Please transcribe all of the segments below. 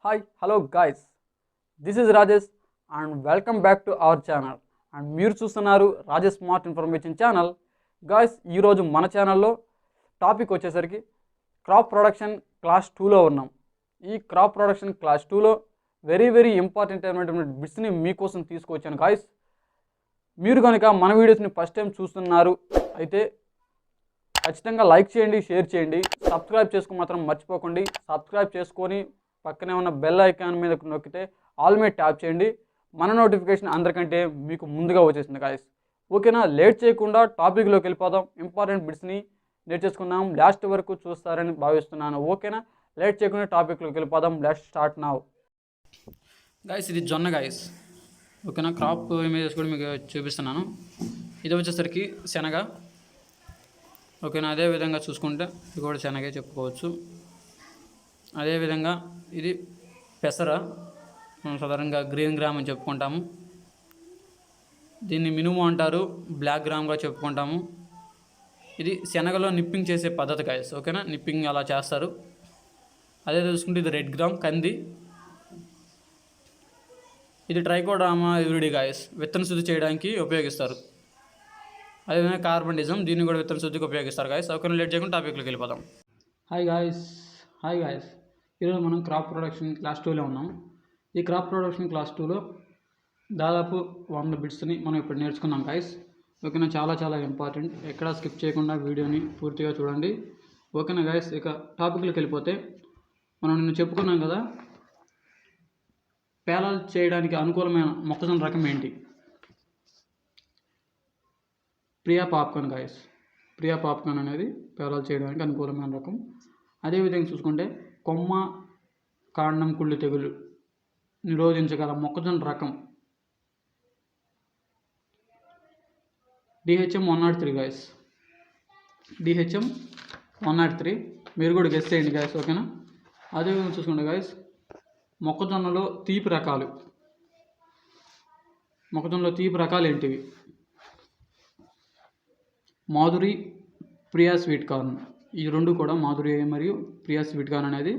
Hi, hello guys. This is Rajesh and welcome back to our channel. And మీరు చూస్తున్నారు Rajesh smart information channel. Guys ఈరోజు మన ఛానల్లో topic వచ్చేసరికి క్రాప్ ప్రొడక్షన్ క్లాస్ 2లో ఉన్నాం. ఈ క్రాప్ ప్రొడక్షన్ క్లాస్ 2లో వెరీ ఇంపార్టెంట్ అయినటువంటి బిట్స్ని మీకోసం తీసుకొచ్చాను గాయస్. మీరు కనుక మన వీడియోస్ని ఫస్ట్ టైం చూస్తున్నారు అయితే ఖచ్చితంగా లైక్ చేయండి, షేర్ చేయండి, సబ్స్క్రైబ్ చేసుకుని మాత్రం మర్చిపోకండి. సబ్స్క్రైబ్ చేసుకొని పక్కనే ఉన్న బెల్ ఐకాన్ మీద నొక్కితే ఆల్ మీద ట్యాప్ చేయండి. మన నోటిఫికేషన్ అందరికంటే మీకు ముందుగా వచ్చేసింది గాయస్. ఓకేనా, లేట్ చేయకుండా టాపిక్లోకి వెళ్ళిపోదాం. ఇంపార్టెంట్ బిట్స్ని నేర్చేసుకుందాం. లాస్ట్ వరకు చూస్తారని భావిస్తున్నాను. ఓకేనా, లేట్ చేయకుండా టాపిక్లోకి వెళ్ళిపోదాం. Let's start now. గాయస్ ఇది జొన్న గాయస్. ఓకేనా, క్రాప్ ఇమేజెస్ కూడా మీకు చూపిస్తున్నాను. ఇది వచ్చేసరికి శనగ. ఓకేనా, అదే విధంగా చూసుకుంటే ఇది కూడా శనగే చెప్పుకోవచ్చు. అదేవిధంగా ఇది పెసర, మనం సాధారణంగా గ్రీన్ గ్రామ్ అని చెప్పుకుంటాము. దీన్ని మినుము అంటారు, బ్లాక్ గ్రామ్గా చెప్పుకుంటాము. ఇది శనగలో నిప్పింగ్ చేసే పద్ధతి గాయస్. ఓకేనా, నిప్పింగ్ అలా చేస్తారు. అదే చూసుకుంటే ఇది రెడ్ గ్రామ్ కంది. ఇది ట్రైకోడర్మా విరిడి గాయస్, విత్తన శుద్ధి చేయడానికి ఉపయోగిస్తారు. అదేవిధంగా కార్బనిజం, దీన్ని కూడా విత్తన శుద్ధికి ఉపయోగిస్తారు గాయస్. ఓకేనా, లేట్ చేయకుండా టాపిక్లోకి వెళ్ళిపోదాం. హాయ్ గాయస్, ఈరోజు మనం క్రాప్ ప్రొడక్షన్ క్లాస్ 2లో ఉన్నాం. ఈ క్రాప్ ప్రొడక్షన్ క్లాస్ 2లో దాదాపు 100 బిట్స్ని మనం ఇప్పుడు నేర్చుకున్నాం గాయస్. ఓకేనా, చాలా ఇంపార్టెంట్. ఎక్కడా స్కిప్ చేయకుండా వీడియోని పూర్తిగా చూడండి. ఓకేనా గాయస్, ఇక టాపిక్లోకి వెళ్ళిపోతే మనం నిన్న చెప్పుకున్నాం కదా, పేలాలు చేయడానికి అనుకూలమైన మొక్కజొన్న రకం ఏంటి? Priya popcorn guys. Priya popcorn అనేది పేలాలు చేయడానికి అనుకూలమైన రకం. అదేవిధంగా చూసుకుంటే కొమ్మ కాండం కుళ్ళు తెగులు నిరోధించగల మొక్కజొన్న రకం DHM 103 గాయస్. DHM 103 మీరు కూడా గెస్ చేయండి గాయస్. ఓకేనా, అదేవిధంగా చూసుకుంటే గాయస్ మొక్కజొన్నలో తీపి రకాలు ఏంటివి? Madhuri, Priya sweet corn. ఈ రెండు కూడా మాధురి మరియు ప్రియా స్వీట్ కార్న్ అనేది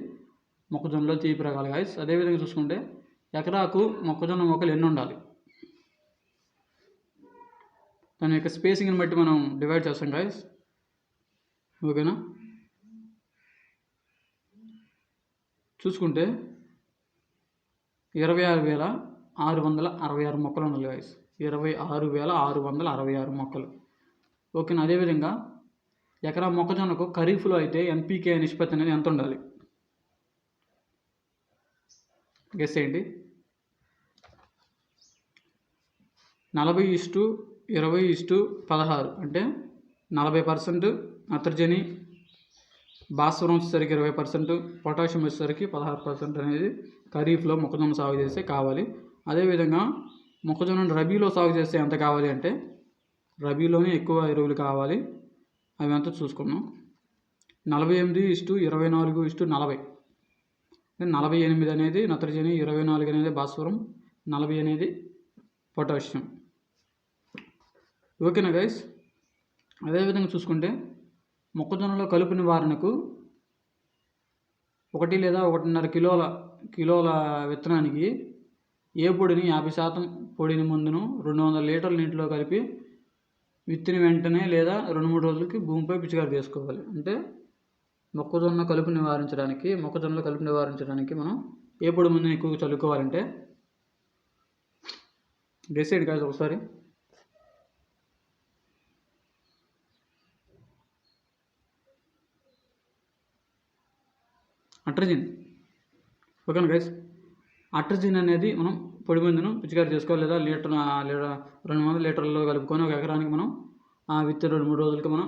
మొక్కజొన్నలో తీపి రకాలు గాయస్. అదేవిధంగా చూసుకుంటే ఎకరాకు మొక్కజొన్న మొక్కలు ఎన్ని ఉండాలి? దాని యొక్క స్పేసింగ్ని బట్టి మనం డివైడ్ చేస్తాం గాయస్. ఓకేనా, చూసుకుంటే 26,666 మొక్కలు ఉండాలి గాయస్. 26,666 మొక్కలు. ఓకేనా, అదేవిధంగా ఎకరా మొక్కజొన్నకు ఖరీఫ్లో అయితే NPK నిష్పత్తి అనేది ఎంత ఉండాలి? గెస్ చేయండి. 40:20:16 అంటే 40% నత్రజని, భాస్వరం వచ్చేసరికి 20%, పొటాషియం వచ్చేసరికి 16% అనేది ఖరీఫ్లో మొక్కజొన్న సాగు చేస్తే కావాలి. అదేవిధంగా మొక్కజొన్నను రబీలో సాగు చేస్తే ఎంత కావాలి అంటే రబీలోనే ఎక్కువ ఎరువులు కావాలి. అవి అంతా చూసుకున్నాం. 48:24:40 48 అనేది నత్రజని, 24 అనేది భాస్వరం, 40 అనేది పొటాషియం. ఓకేనా గైస్, అదేవిధంగా చూసుకుంటే మొక్కజొన్నలో కలుపు నివారణకు 1 లేదా 1.5 కిలోల విత్తనానికి ఏ పొడిని 50% పొడిని మందును 200 లీటర్ల నీటిలో కలిపి విత్తిన వెంటనే లేదా 2-3 రోజులకి భూమిపై పిచికారి చేసుకోవాలి. అంటే మొక్కజొన్నలో కలుపు నివారించడానికి మనం ఏ పొడి మందుని ఎక్కువగా చల్లుకోవాలంటే డిసైడ్ కాదు ఒకసారి. అట్రజిన్. ఓకేనా గైస్, అట్రజిన్ అనేది మనం పొడి మందును పిచికారి చేసుకోవాలి. లేదా 200 లీటర్లలో కలుపుకొని ఒక ఎకరానికి మనం విత్ 2-3 రోజులకి మనం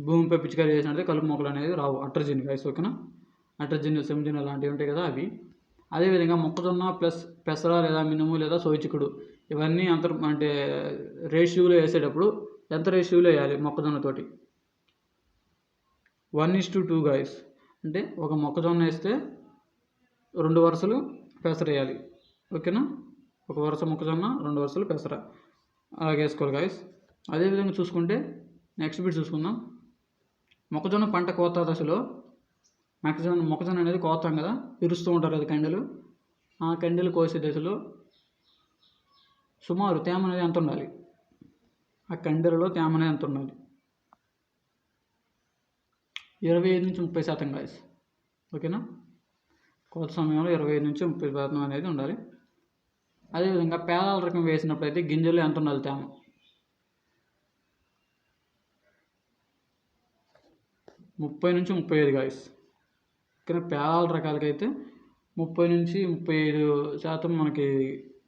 భూమిపై పిచికారి చేసినట్లయితే కలుపు మొక్కలు అనేది రావు. Atrazine guys. ఓకేనా, అట్రజిన్, సెమిజిన్ అలాంటివి ఉంటాయి కదా అవి. అదేవిధంగా మొక్కజొన్న ప్లస్ పెసర లేదా మినుము లేదా సోయిచిక్కుడు ఇవన్నీ అంటే రేషియోలో వేసేటప్పుడు ఎంత రేషియోలో వేయాలి? మొక్కజొన్నతోటి 1:2 గాయస్. అంటే ఒక మొక్కజొన్న వేస్తే 2 వరుసలు పెసర వేయాలి. ఓకేనా, ఒక వరుస మొక్కజొన్న, 2 వరుసలు పెసర అలాగే వేసుకోవాలి గాయస్. అదేవిధంగా చూసుకుంటే నెక్స్ట్ బిట్ చూసుకుందాం. మొక్కజొన్న పంట కోత దశలో మొక్కజొన్న అనేది కోస్తాం కదా, విరుస్తూ ఉంటారు కదా కండెలు. ఆ కండెలు కోసే దశలో సుమారు తేమ అనేది ఎంత ఉండాలి, ఆ కండెలలో తేమ అనేది ఎంత ఉండాలి? 25-30% గాయస్. ఓకేనా, కోత సమయంలో 25-30% అనేది ఉండాలి. అదేవిధంగా పేలాల రకం వేసినప్పుడైతే గింజలు ఎంత ఉండాలి తేమ? 30-35 గాయస్. కానీ పేలాల రకాలకైతే 30-35% మనకి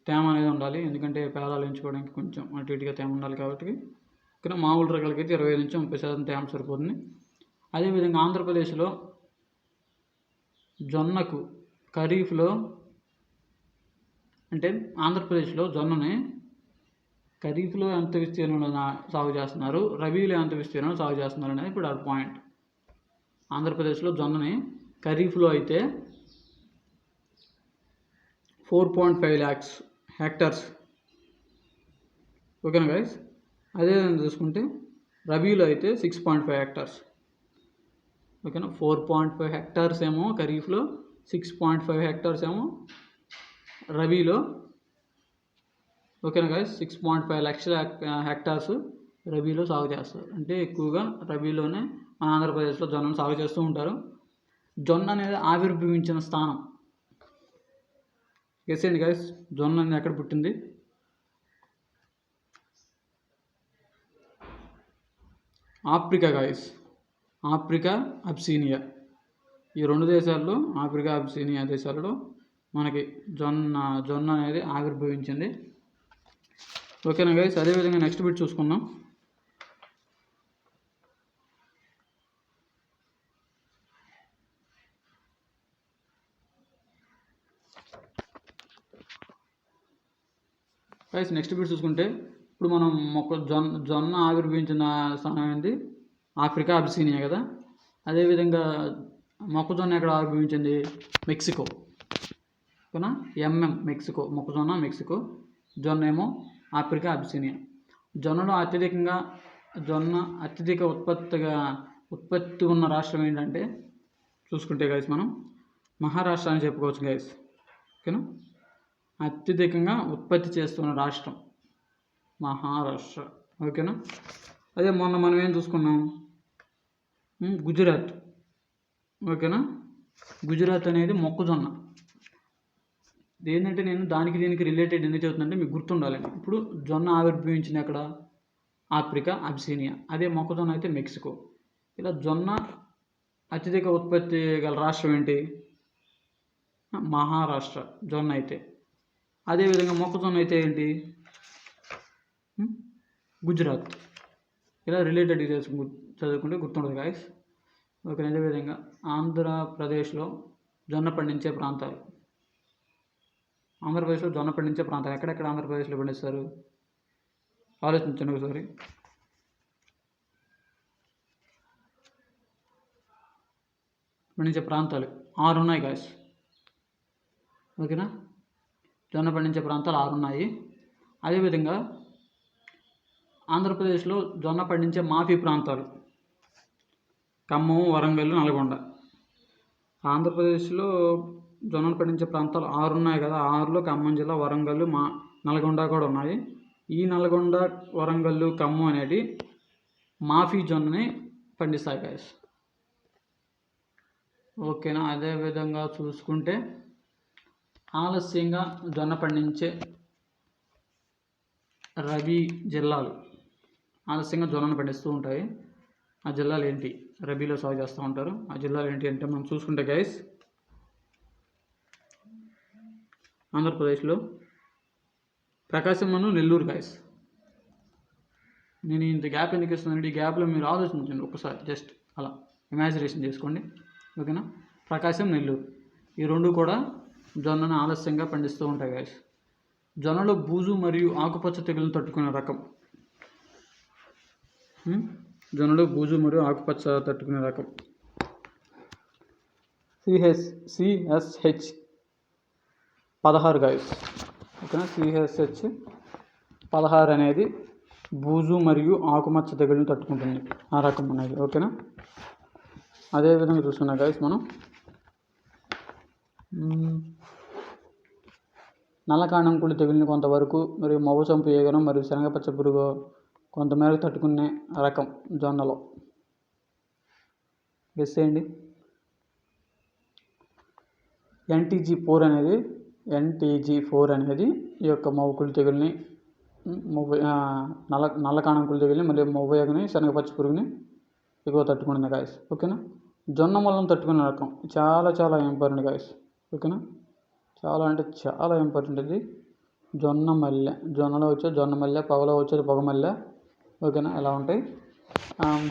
తేమ అనేది ఉండాలి. ఎందుకంటే పేలాలు ఎంచుకోవడానికి కొంచెం అటు ఇటుగా తేమ ఉండాలి కాబట్టి. కానీ మామూలు రకాలకైతే 25-30% తేమ సరిపోతుంది. అదేవిధంగా ఆంధ్రప్రదేశ్లో జొన్నకు ఖరీఫ్లో అంటే ఆంధ్రప్రదేశ్లో జొన్నని ఖరీఫ్లో ఎంత విస్తీర్ణంలో సాగు చేస్తున్నారు, రబీలో ఎంత విస్తీర్ణంలో సాగు చేస్తున్నారు అనేది ఇప్పుడు ఆ పాయింట్. ఆంధ్రప్రదేశ్లో జొన్నని ఖరీఫ్లో అయితే 4.5 lakhs హెక్టార్స్. ఓకేనా గైస్. అదే చూసుకుంటే రబీలో అయితే 6.5 hectares. ఓకేనా, 4.5 hectares ఏమో ఖరీఫ్లో, 6.5 hectares ఏమో రబీలో. ఓకేనా గైస్, 6.5 లక్షల హెక్టార్స్ రబీలో సాగు చేస్తారు. అంటే ఎక్కువగా రబీలోనే మన ఆంధ్రప్రదేశ్లో జొన్నను సాగు చేస్తూ ఉంటారు. జొన్న అనేది ఆవిర్భవించిన స్థానం గెస్సేయండి గైస్, జొన్న అనేది ఎక్కడ పుట్టింది? Africa guys. ఆఫ్రికా, అబ్సీనియా, ఈ 2 దేశాల్లో, ఆఫ్రికా అబ్సీనియా దేశాలలో మనకి జొన్న అనేది ఆవిర్భవించింది. ఓకేనా గైస్. అదేవిధంగా నెక్స్ట్ బిట్ చూసుకుందాం. గైస్ నెక్స్ట్ బిట్ చూసుకుంటే ఇప్పుడు మనం జొన్న ఆవిర్భవించిన స్థానం ఏంటి? ఆఫ్రికా అబ్సీనియా కదా. అదేవిధంగా మొక్కజొన్న ఎక్కడ ఆవిర్భవించింది? మెక్సికో. ఓకేనా, మెక్సికో. మొక్కజొన్న మెక్సికో, జొన్న ఏమో ఆఫ్రికా అబ్సీనియా. జొన్నలో అత్యధిక ఉత్పత్తి ఉన్న రాష్ట్రం ఏంటంటే చూసుకుంటే గైస్ మనం మహారాష్ట్ర అని చెప్పుకోవచ్చు గైస్. ఓకేనా, అత్యధికంగా ఉత్పత్తి చేస్తున్న రాష్ట్రం మహారాష్ట్ర. ఓకేనా. అదే మొన్న మనం ఏం చూసుకున్నాం? గుజరాత్. ఓకేనా, గుజరాత్ అనేది మొక్కజొన్న. ఏంటంటే నేను దీనికి రిలేటెడ్ ఎందుకు చెబుతుందంటే మీకు గుర్తుండాలని. ఇప్పుడు జొన్న ఆవిర్భవించింది అక్కడ ఆఫ్రికా అబ్సీనియా, అదే మొక్కజొన్న అయితే మెక్సికో. ఇలా జొన్న అత్యధిక ఉత్పత్తి గల రాష్ట్రం ఏంటి? మహారాష్ట్ర జొన్న అయితే. అదేవిధంగా మొక్కజొన్న అయితే ఏంటి? గుజరాత్. ఇలా రిలేటెడ్ చదువుకుంటే గుర్తుండదు గాయస్. ఓకే. అదేవిధంగా ఆంధ్రప్రదేశ్లో జొన్న పండించే ప్రాంతాలు. ఎక్కడెక్కడ ఆంధ్రప్రదేశ్లో పండిస్తారు? ఆలోచించండి ఒకసారి. పండించే ప్రాంతాలు 6 ఉన్నాయి గాయస్. ఓకేనా, జొన్న పండించే ప్రాంతాలు 6 ఉన్నాయి. అదేవిధంగా ఆంధ్రప్రదేశ్లో జొన్న పండించే మాఫీ ప్రాంతాలు ఖమ్మం, వరంగల్, నల్గొండ. ఆంధ్రప్రదేశ్లో జొన్నలు పండించే ప్రాంతాలు 6 ఉన్నాయి కదా. 6లో ఖమ్మం జిల్లా, వరంగల్, నల్గొండ కూడా ఉన్నాయి. ఈ నల్గొండ, వరంగల్, ఖమ్మం అనేవి మాఫీ జొన్నని పండిస్తాయి గాయస్. ఓకేనా. అదేవిధంగా చూసుకుంటే ఆలస్యంగా జొన్న పండించే రబీ జిల్లాలు, ఆలస్యంగా జొన్నను పండిస్తూ ఉంటాయి. ఆ జిల్లాలు ఏంటి? రబీలో సాగు చేస్తూ ఉంటారు. ఆ జిల్లాలు ఏంటి అంటే మనం చూసుకుంటే గైస్, ఆంధ్రప్రదేశ్లో ప్రకాశం, నెల్లూరు గైస్. నేను ఇంత గ్యాప్ ఎందుకు ఇస్తున్నానంటే ఈ గ్యాప్లో మీరు ఆలోచించండి ఒకసారి, జస్ట్ అలా ఇమాజినేషన్ చేసుకోండి. ఓకేనా, ప్రకాశం, నెల్లూరు ఈ 2 కూడా జొన్నను ఆలస్యంగా పండిస్తూ ఉంటాయి గైస్. జొన్నలో బూజు మరియు ఆకుపచ్చ తెగులను తట్టుకునే రకం. జొన్నలో బూజు మరియు ఆకుపచ్చ తట్టుకునే రకం CSH 16 గాయస్. ఓకేనా, CSH 16 అనేది బూజు మరియు ఆకుమచ్చ తెగులను తట్టుకుంటుంది, ఆ రకం అనేది. ఓకేనా. అదేవిధంగా చూస్తున్నా గాయస్ మనం నల్లకాండంకుళ్ళు తెగులుని కొంతవరకు మరియు మొవ్వచంపు ఈగను మరియు శనగపచ్చ పురుగు కొంతమేరకు తట్టుకునే రకం జొన్నలో గెస్ చేయండి. NTG4 అనేది ఈ యొక్క మొవ్వకుళ్ళు తెగుల్ని నల్లకాండంకుళ్ళు తెగుల్ని మరియు మొవ్వ ఈగని శనగపచ్చ పురుగుని ఎక్కువ తట్టుకుంటుంది గాయస్. ఓకేనా. జొన్న మొల్లను తట్టుకునే రకం చాలా చాలా ఇంపార్టెంట్ గాయస్. ఓకేనా. చాలా అంటే చాలా ఇంపార్టెంట్ ఇది. జొన్న మల్లె, జొన్నలో వచ్చే జొన్న మల్లె, పొగలో వచ్చేది పొగ మల్లె. ఓకేనా. ఇలా ఉంటాయి.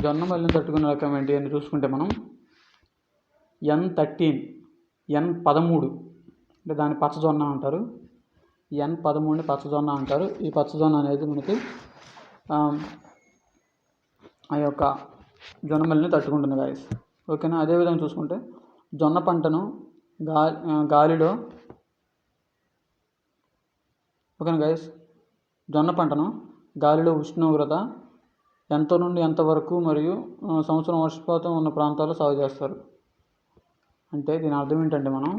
జొన్న మల్లెని తట్టుకునే రకం ఏంటి అని చూసుకుంటే మనం N13, N13 అంటే దాన్ని పచ్చజొన్న అంటారు. N13ని పచ్చజొన్న అంటారు. ఈ పచ్చజొన్న అనేది మనకి ఆ యొక్క జొన్న మల్లిని తట్టుకుంటుంది గాయస్. ఓకేనా. అదేవిధంగా చూసుకుంటే జొన్న పంటను గాలిలో ఓకేనా గాయస్, జొన్న పంటను గాలిలో ఉష్ణోగ్రత ఎంత నుండి ఎంతవరకు మరియు సంవత్సరం వర్షపాతం ఉన్న ప్రాంతాల్లో సాగు చేస్తారు. అంటే దీని అర్థం ఏంటంటే మనం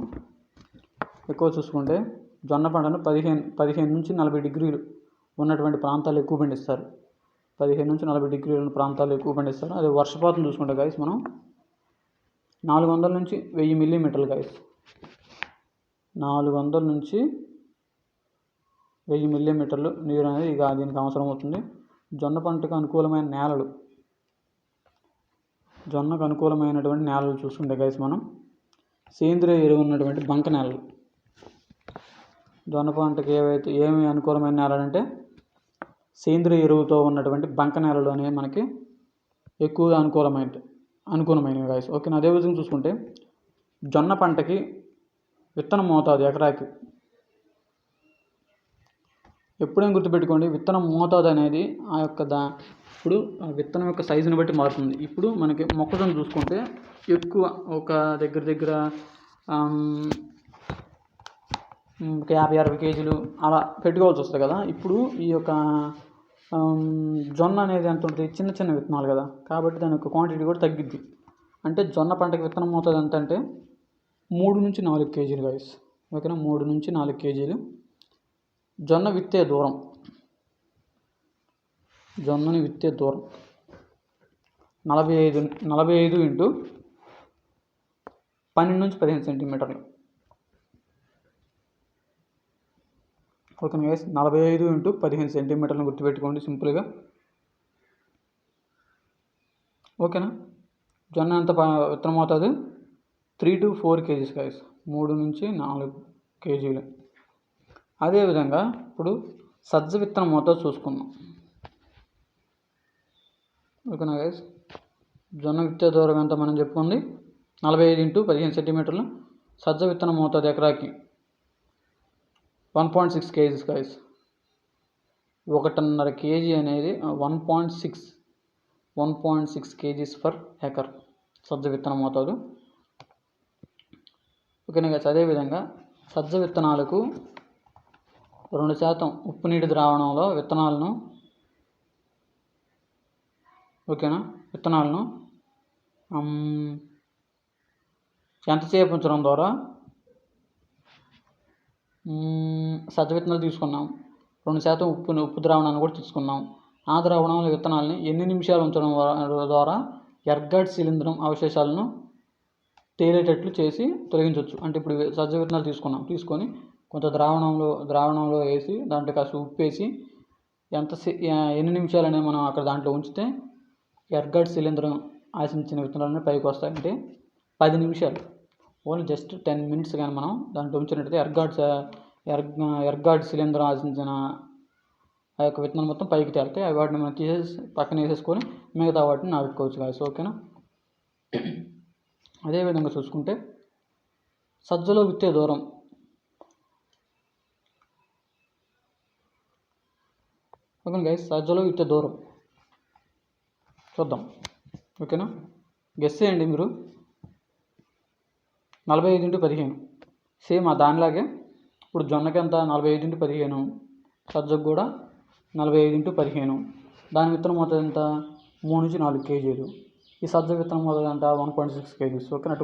ఎక్కువ చూసుకుంటే జొన్న పంటను 15 నుంచి 40 డిగ్రీలు ఉన్నటువంటి ప్రాంతాలు ఎక్కువ పండిస్తారు. 15 నుంచి 40 డిగ్రీలు ఉన్న ప్రాంతాలు ఎక్కువ పండిస్తారు. అదే వర్షపాతం చూసుకుంటే గాయస్ మనం 400 నుంచి 1000 మిల్లీమీటర్లు గాయస్. 400 నుంచి 1000 మిల్లీమీటర్లు నీరు అనేది ఇక దీనికి అవసరం అవుతుంది. జొన్నకు అనుకూలమైనటువంటి నేలలు చూసుకుంటే గాయస్ మనం సేంద్రియ ఎరువు ఉన్నటువంటి బంక నేలలు. జొన్న పంటకి ఏమి అనుకూలమైన నేలలు అంటే సేంద్రియ ఎరువుతో ఉన్నటువంటి బంక నేలలు అనేవి మనకి ఎక్కువగా అనుకూలమైనవి గాయస్. ఓకేనా. అదేవిధంగా చూసుకుంటే జొన్న పంటకి విత్తన మోతాదు ఎకరాకి ఎప్పుడైనా గుర్తుపెట్టుకోండి, విత్తనం మోతాదు అనేది ఆ యొక్క ఇప్పుడు విత్తనం యొక్క సైజుని బట్టి మారుతుంది. ఇప్పుడు మనకి మొక్కజొన్న చూసుకుంటే ఎక్కువ ఒక దగ్గర 50-60 కేజీలు అలా పెట్టుకోవాల్సి వస్తుంది కదా. ఇప్పుడు ఈ యొక్క జొన్న అనేది ఎంత ఉంటుంది, చిన్న చిన్న విత్తనాలు కదా, కాబట్టి దాని యొక్క క్వాంటిటీ కూడా తగ్గిద్ది. అంటే జొన్న పంటకి విత్తనం మోతాదు ఎంత అంటే 3 నుంచి 4 కేజీలు గాయస్. ఓకేనా. 3 నుంచి 4 కేజీలు. జొన్నని విత్తే దూరం 45 ఇంటూ 12 నుంచి 15 సెంటీమీటర్లు. ఓకేనా గైస్. 45 ఇంటూ 15 సెంటీమీటర్లను గుర్తుపెట్టుకోండి సింపుల్గా. ఓకేనా. జొన్న ఎంత విత్తనం అవుతుంది, 3 to 4 కేజీస్ గైస్. 3 నుంచి 4 కేజీలు. అదేవిధంగా ఇప్పుడు సజ్జ విత్తనం మోతాదు చూసుకుందాం. ఓకేనా గైస్. జొన్న విత్తే దూరం ఎంత మనం చెప్పుకుంది 45 ఇంటూ 15 సెంటీమీటర్లు. సజ్జ విత్తనం మోతాదు ఎకరాకి 1.6 కేజీస్ గైస్. 1.5 కేజీ అనేది 1.6 కేజీస్ పర్ ఎకర్ సజ్జ విత్తనం మోతాదు. ఓకేనా గైస్. అదేవిధంగా సజ్జ విత్తనాలకు 2% ఉప్పు నీటి ద్రావణంలో విత్తనాలను ఎంతసేపు ఉంచడం ద్వారా సజ్జ విత్తనాలు తీసుకున్నాం, 2% ఉప్పు ద్రావణాన్ని కూడా తీసుకున్నాం. ఆ ద్రావణంలో విత్తనాలని ఎన్ని నిమిషాలు ఉంచడం ద్వారా ఎర్గాడ్ శిలీంధ్రం అవశేషాలను తేలేటట్లు చేసి తొలగించవచ్చు. అంటే ఇప్పుడు సజ్జ విత్తనాలు తీసుకొని కొంత ద్రావణంలో వేసి దాంట్లో కాస్త ఉప్పు వేసి ఎన్ని నిమిషాలు అనేది మనం అక్కడ దాంట్లో ఉంచితే ఎర్గాడ్ శిలీంధ్రం ఆశించిన విత్తనాలన్నీ పైకి వస్తాయంటే 10 నిమిషాలు, ఓన్లీ జస్ట్ 10 minutes కానీ మనం దాంట్లో ఉంచినట్టయితే ఎర్గాడ్ శిలీంధ్రం ఆశించిన ఆ యొక్క విత్తనం మొత్తం పైకి తేలుతాయి. వాటిని మనం తీసేసి పక్కన వేసేసుకొని మిగతా వాటిని నాటుకోవచ్చు గాయస్. ఓకేనా. అదేవిధంగా చూసుకుంటే సజ్జలో విత్తే దూరం ఓకే గైస్. సజ్జలో విత్తే దూరం చూద్దాం. ఓకేనా. గెస్ చేయండి మీరు. 45 ఇంటూ 15 సేమ్ దానిలాగే. ఇప్పుడు జొన్నకి ఎంత 45 ఇంటూ 15, సజ్జకు కూడా 45 ఇంటూ 15. దాని విత్తనం మోతాదు ఎంత 3 నుంచి 4 కేజీలు. ఈ సజ్జ విత్తనం మోతాదు ఎంత 1.6 కేజీస్. ఓకేనా.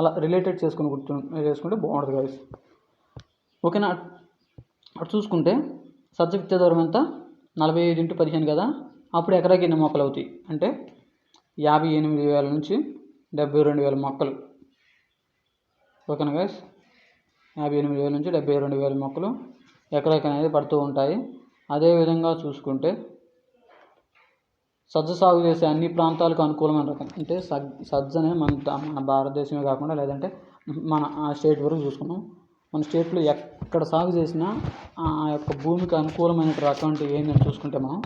అలా రిలేటెడ్ చేసుకుంటే బాగుంటుంది గైస్. ఓకేనా. అటు చూసుకుంటే సజ్జ విత్తే దూరం ఎంత 45 × 15 కదా. అప్పుడు ఎకరాకి ఎన్ని మొక్కలు అవుతాయి అంటే 58,000 నుంచి 72,000 మొక్కలు. ఓకేనా గైస్. 58,000 నుంచి 72,000 మొక్కలు ఎకరాకి అనేది పడుతూ ఉంటాయి. అదేవిధంగా చూసుకుంటే సజ్జ సాగు చేసే అన్ని ప్రాంతాలకు అనుకూలమైన రకం అంటే సజ్జనే మన భారతదేశమే కాకుండా లేదంటే మన స్టేట్ వరకు చూసుకున్నాం. మన స్టేట్లో ఎక్కడ సాగు చేసినా ఆ యొక్క భూమికి అనుకూలమైన రకం అంటే ఏంటని చూసుకుంటే మనం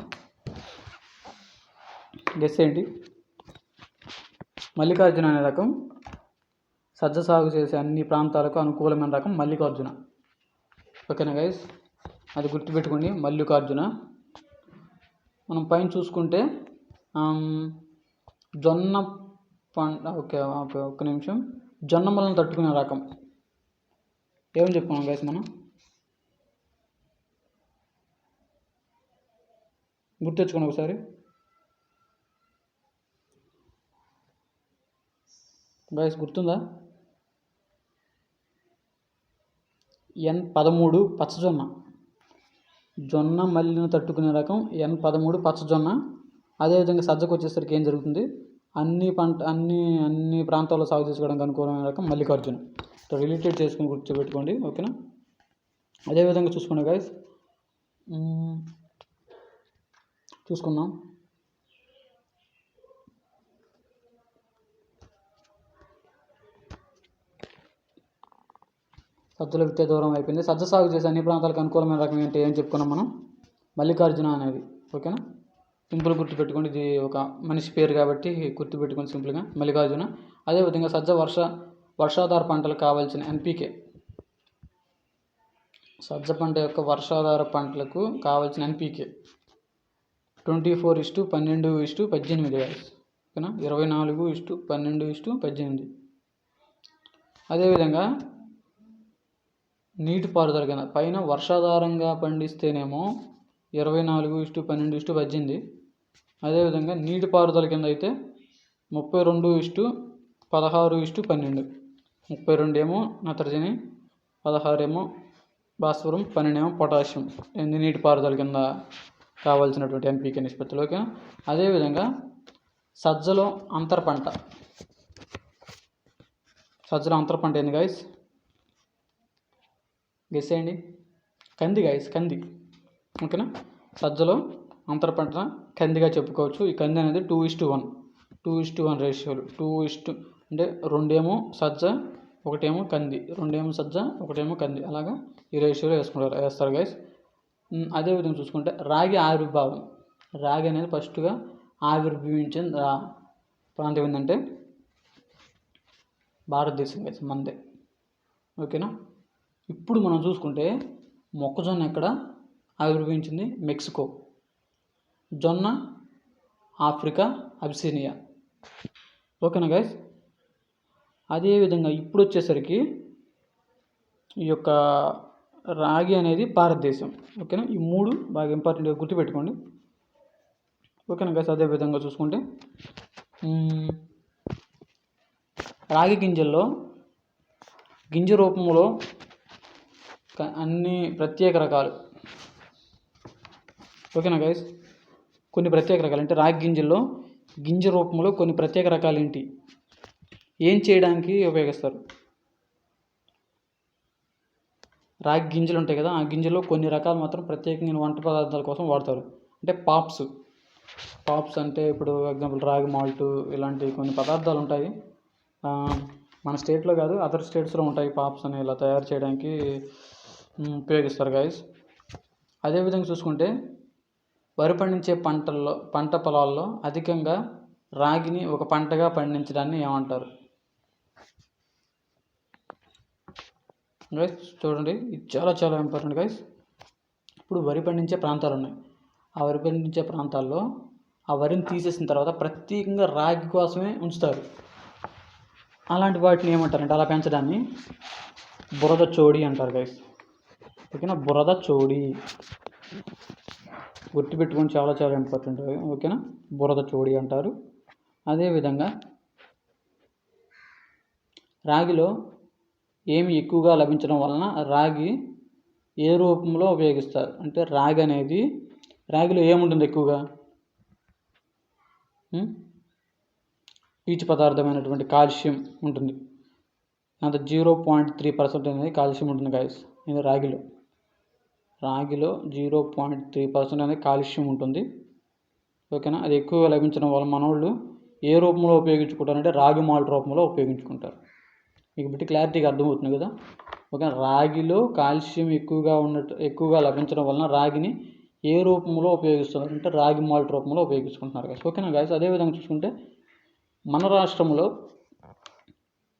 గెస్ ఏంటి? మల్లికార్జున అనే రకం సజ్జ సాగు చేసే అన్ని ప్రాంతాలకు అనుకూలమైన రకం మల్లికార్జున. ఓకేనా గైస్, అది గుర్తుపెట్టుకోండి, మల్లికార్జున. మనం పైన చూసుకుంటే జొన్న ఓకే ఒక్క నిమిషం. జొన్న మొలను తట్టుకునే రకం ఏమని చెప్పుకున్నాం గైస్ మనం? గుర్తెచ్చుకోండి ఒకసారి గైస్, గుర్తుందా? N13 పచ్చజొన్న. జొన్న మల్లిని తట్టుకునే రకం N13 పచ్చజొన్న. అదేవిధంగా సజ్జకు వచ్చేసరికి ఏం జరుగుతుంది? అన్ని ప్రాంతాల్లో సాగు చేసుకోవడానికి అనుకూలమైన రకం మల్లికార్జున. రిలేటెడ్ చేసుకుని గుర్తుపెట్టుకోండి. ఓకేనా. అదేవిధంగా చూసుకోండి గైస్, చూసుకుందాం. సజ్జల విత్తే దూరం అయిపోయింది. సజ్జ సాగు చేసే అన్ని ప్రాంతాలకు అనుకూలమైన రకం ఏంటి ఏం చెప్పుకున్నాం మనం? మల్లికార్జున అనేది. ఓకేనా. సింపుల్ గుర్తుపెట్టుకోండి, ఇది ఒక మనిషి పేరు కాబట్టి గుర్తుపెట్టుకోండి సింపుల్గా, మల్లికార్జున. అదేవిధంగా సజ్జ వర్షాధార పంటలకు కావాల్సిన ఎన్పికే. సజ్జ పంట యొక్క వర్షాధార పంటలకు కావాల్సిన ఎన్పికే 24:12:18. ఓకేనా. 24:12:18. అదేవిధంగా నీటిపారుదల కింద పైన వర్షాధారంగా పండిస్తేనేమో 24:12:18. అదేవిధంగా నీటిపారుదల కింద అయితే 32:16:12. 32 ఏమో నత్రజని, 16 ఏమో భాస్వరం, 12 ఏమో పొటాషియం. నీటిపారుదల కింద కావాల్సినటువంటి ఎన్పికే నిష్పత్తులు. ఓకే. అదేవిధంగా సజ్జలో అంతర పంట. సజ్జలో అంతర పంట ఏంది గైస్? గెస్ చేయండి. కంది గైస్, కంది. ఓకేనా. సజ్జలో అంతర పంట కందిగా చెప్పుకోవచ్చు. ఈ కంది అనేది 2:1 రేషియోలు. అంటే 2 సజ్జ 1 కంది, 2 సజ్జ 1 కంది, అలాగా ఈ రేషియోలో వేస్తారు గైస్. అదేవిధంగా చూసుకుంటే రాగి ఆవిర్భావం. రాగి అనేది ఫస్ట్గా ఆవిర్భవించిన ప్రాంతం ఏంటంటే భారతదేశం గైస్, మనదే. ఓకేనా. ఇప్పుడు మనం చూసుకుంటే మొక్కజొన్న ఎక్కడ ఆవిర్భవించింది? మెక్సికో. జొన్న ఆఫ్రికా, అబిసినియా. ఓకేనా గైస్. అదేవిధంగా ఇప్పుడు వచ్చేసరికి ఈ యొక్క రాగి అనేది భారతదేశం. ఓకేనా. ఈ 3 బాగా ఇంపార్టెంట్గా గుర్తుపెట్టుకోండి. ఓకేనా గైస్. అదేవిధంగా చూసుకుంటే రాగి గింజల్లో గింజ రూపంలో అన్ని ప్రత్యేక రకాలు. ఓకేనా గైస్. కొన్ని ప్రత్యేక రకాలు అంటే రాగి గింజల్లో గింజ రూపంలో కొన్ని ప్రత్యేక రకాలు ఏంటి, ఏం చేయడానికి ఉపయోగిస్తారు? రాగి గింజలు ఉంటాయి కదా, ఆ గింజల్లో కొన్ని రకాలు మాత్రం ప్రత్యేకమైన వంట పదార్థాల కోసం వాడతారు. అంటే పాప్స్ అంటే ఇప్పుడు ఎగ్జాంపుల్ రాగి మాల్ట్, ఇలాంటి కొన్ని పదార్థాలు ఉంటాయి. మన స్టేట్లో కాదు, అదర్ స్టేట్స్లో ఉంటాయి. పాప్స్ అని ఇలా తయారు చేయడానికి ఉపయోగిస్తారు గైస్. అదేవిధంగా చూసుకుంటే వరి పండించే పంట పొలాల్లో అధికంగా రాగిని ఒక పంటగా పండించడాన్ని ఏమంటారు గైస్? చూడండి, ఇది చాలా ఇంపార్టెంట్ గైస్. ఇప్పుడు వరి పండించే ప్రాంతాలు ఉన్నాయి. ఆ వరి పండించే ప్రాంతాల్లో ఆ వరిని తీసేసిన తర్వాత ప్రత్యేకంగా రాగి కోసమే ఉంచుతారు. అలాంటి వాటిని ఏమంటారంటే, అలా పెంచడాన్ని బురద చోడి అంటారు గైస్. ఓకేనా. బురద చోడి గుర్తుపెట్టుకొని, చాలా ఇంపార్టెంట్. ఓకేనా. బురద చోడి అంటారు. అదేవిధంగా రాగిలో ఏమి ఎక్కువగా లభించడం వలన రాగి ఏ రూపంలో ఉపయోగిస్తారు అంటే రాగిలో ఏముంటుంది ఎక్కువగా? పీచు పదార్థమైనటువంటి కాల్షియం ఉంటుంది. అంత 0.3% అనేది కాల్షియం ఉంటుంది గాయస్. ఇది రాగిలో 0.3% అనేది కాల్షియం ఉంటుంది. ఓకేనా? అది ఎక్కువగా లభించడం వల్ల మనోళ్ళు ఏ రూపంలో ఉపయోగించుకుంటారంటే రాగి మాల్ట్ రూపంలో ఉపయోగించుకుంటారు. మీకు బట్టి క్లారిటీగా అర్థమవుతుంది కదా. ఓకే, రాగిలో కాల్షియం ఎక్కువగా లభించడం వలన రాగిని ఏ రూపంలో ఉపయోగిస్తున్నారు అంటే రాగి మాల్ట్ రూపంలో ఉపయోగించుకుంటున్నారు గాయస్. ఓకేనా గాయస్. అదేవిధంగా చూసుకుంటే మన రాష్ట్రంలో